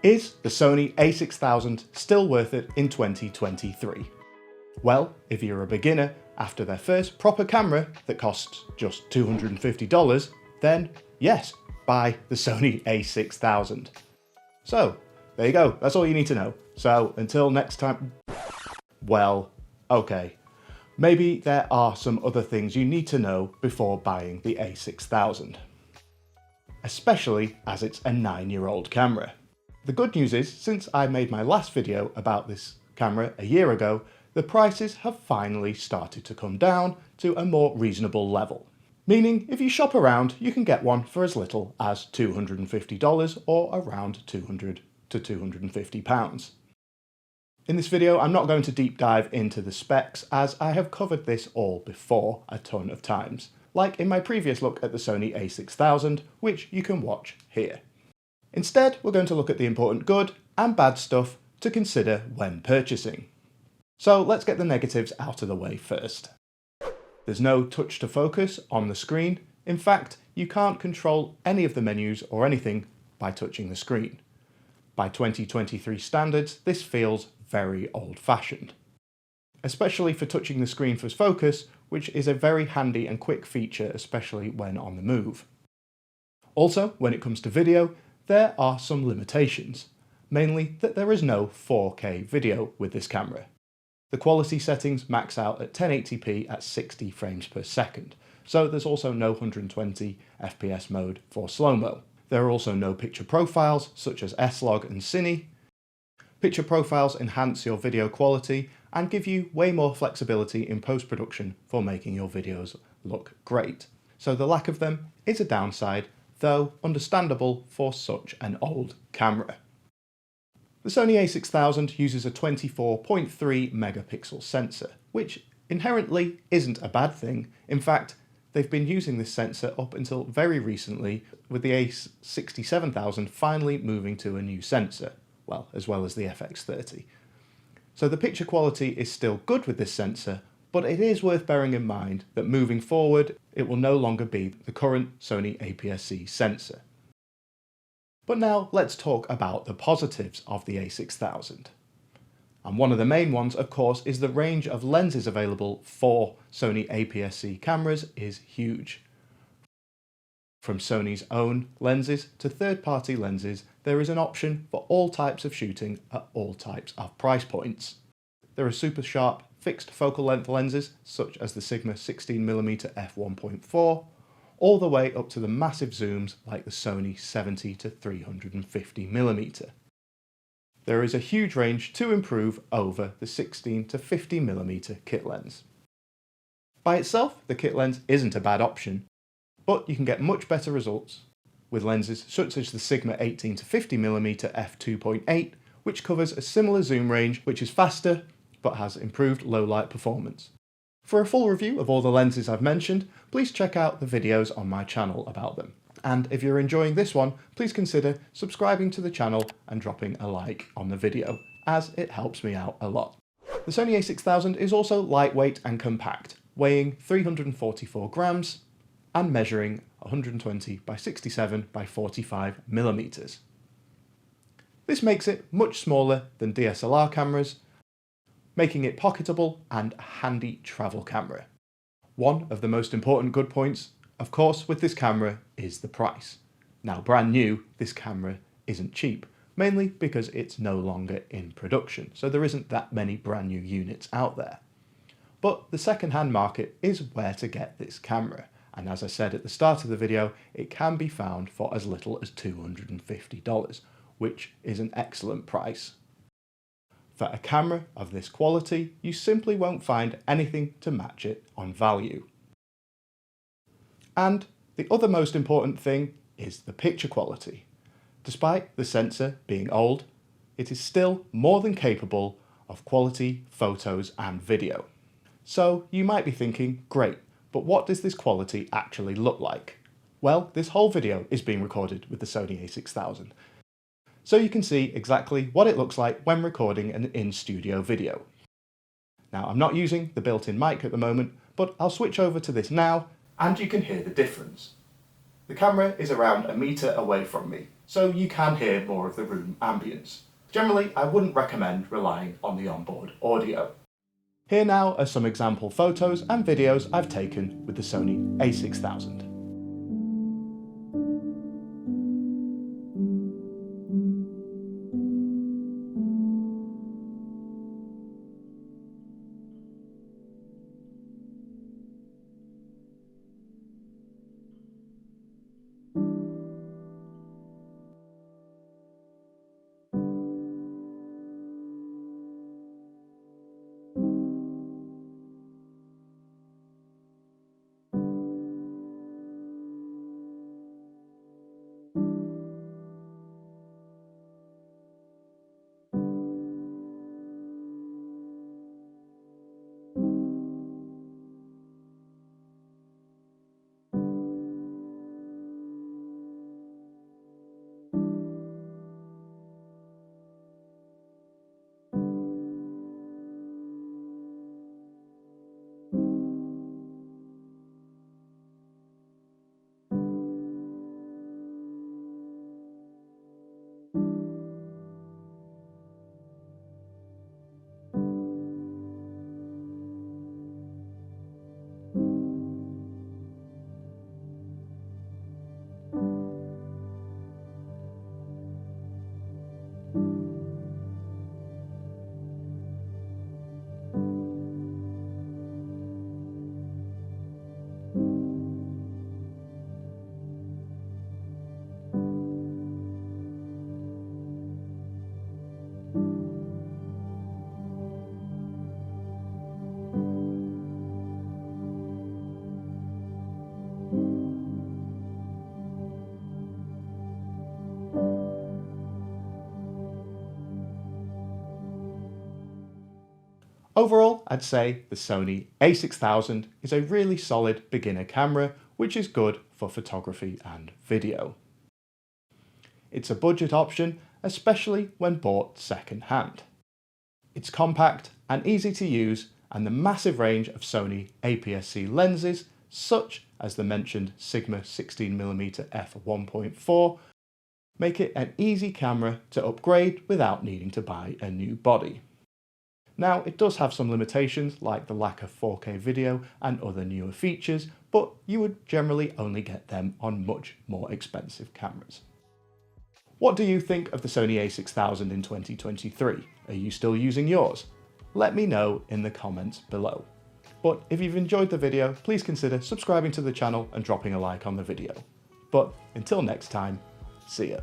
Is the Sony a6000 still worth it in 2023? Well, if you're a beginner after their first proper camera that costs just $250, then yes, buy the Sony a6000. So, there you go, that's all you need to know. So, until next time, well, okay. Maybe there are some other things you need to know before buying the a6000. Especially as it's a 9-year-old camera. The good news is, since I made my last video about this camera a year ago, the prices have finally started to come down to a more reasonable level. Meaning, if you shop around, you can get one for as little as $250 or around £200 to £250. In this video, I'm not going to deep dive into the specs as I have covered this all before a ton of times, like in my previous look at the Sony a6000, which you can watch here. Instead, we're going to look at the important good and bad stuff to consider when purchasing. So let's get the negatives out of the way first. There's no touch to focus on the screen. In fact, you can't control any of the menus or anything by touching the screen. By 2023 standards, this feels very old-fashioned. Especially for touching the screen for focus, which is a very handy and quick feature, especially when on the move. Also, when it comes to video, there are some limitations, mainly that there is no 4K video with this camera. The quality settings max out at 1080p at 60 frames per second, so there's also no 120 FPS mode for slow-mo. There are also no picture profiles such as S-Log and Cine. Picture profiles enhance your video quality and give you way more flexibility in post-production for making your videos look great. So the lack of them is a downside, though understandable for such an old camera. The Sony a6000 uses a 24.3 megapixel sensor, which inherently isn't a bad thing. In fact, they've been using this sensor up until very recently, with the a6000 finally moving to a new sensor, well, as well as the FX30. So the picture quality is still good with this sensor, but it is worth bearing in mind that moving forward, it will no longer be the current Sony APS-C sensor. But now let's talk about the positives of the a6000. And one of the main ones, of course, is the range of lenses available for Sony APS-C cameras is huge. From Sony's own lenses to third-party lenses, there is an option for all types of shooting at all types of price points. There are super sharp fixed focal length lenses such as the Sigma 16mm f1.4, all the way up to the massive zooms like the Sony 70 to 350mm. There is a huge range to improve over the 16 to 50mm kit lens. By itself, the kit lens isn't a bad option, but you can get much better results with lenses such as the Sigma 18 to 50mm f2.8, which covers a similar zoom range, which is faster but has improved low light performance. For a full review of all the lenses I've mentioned, please check out the videos on my channel about them. And if you're enjoying this one, please consider subscribing to the channel and dropping a like on the video, as it helps me out a lot. The Sony a6000 is also lightweight and compact, weighing 344 grams and measuring 120 by 67 by 45 millimeters. This makes it much smaller than DSLR cameras, making it pocketable and a handy travel camera. One of the most important good points, of course, with this camera is the price. Now, brand new, this camera isn't cheap, mainly because it's no longer in production, so there isn't that many brand new units out there. But the second-hand market is where to get this camera, and as I said at the start of the video, it can be found for as little as $250, which is an excellent price. For a camera of this quality, you simply won't find anything to match it on value. And the other most important thing is the picture quality. Despite the sensor being old, it is still more than capable of quality photos and video. So you might be thinking, great, but what does this quality actually look like? Well, this whole video is being recorded with the Sony a6000. So you can see exactly what it looks like when recording an in-studio video. Now, I'm not using the built-in mic at the moment, but I'll switch over to this now, and you can hear the difference. The camera is around a meter away from me, so you can hear more of the room ambience. Generally, I wouldn't recommend relying on the onboard audio. Here now are some example photos and videos I've taken with the Sony a6000. Overall, I'd say the Sony a6000 is a really solid beginner camera, which is good for photography and video. It's a budget option, especially when bought second hand. It's compact and easy to use, and the massive range of Sony APS-C lenses, such as the mentioned Sigma 16mm f1.4, make it an easy camera to upgrade without needing to buy a new body. Now, it does have some limitations like the lack of 4K video and other newer features, but you would generally only get them on much more expensive cameras. What do you think of the Sony a6000 in 2023? Are you still using yours? Let me know in the comments below. But if you've enjoyed the video, please consider subscribing to the channel and dropping a like on the video. But until next time, see ya.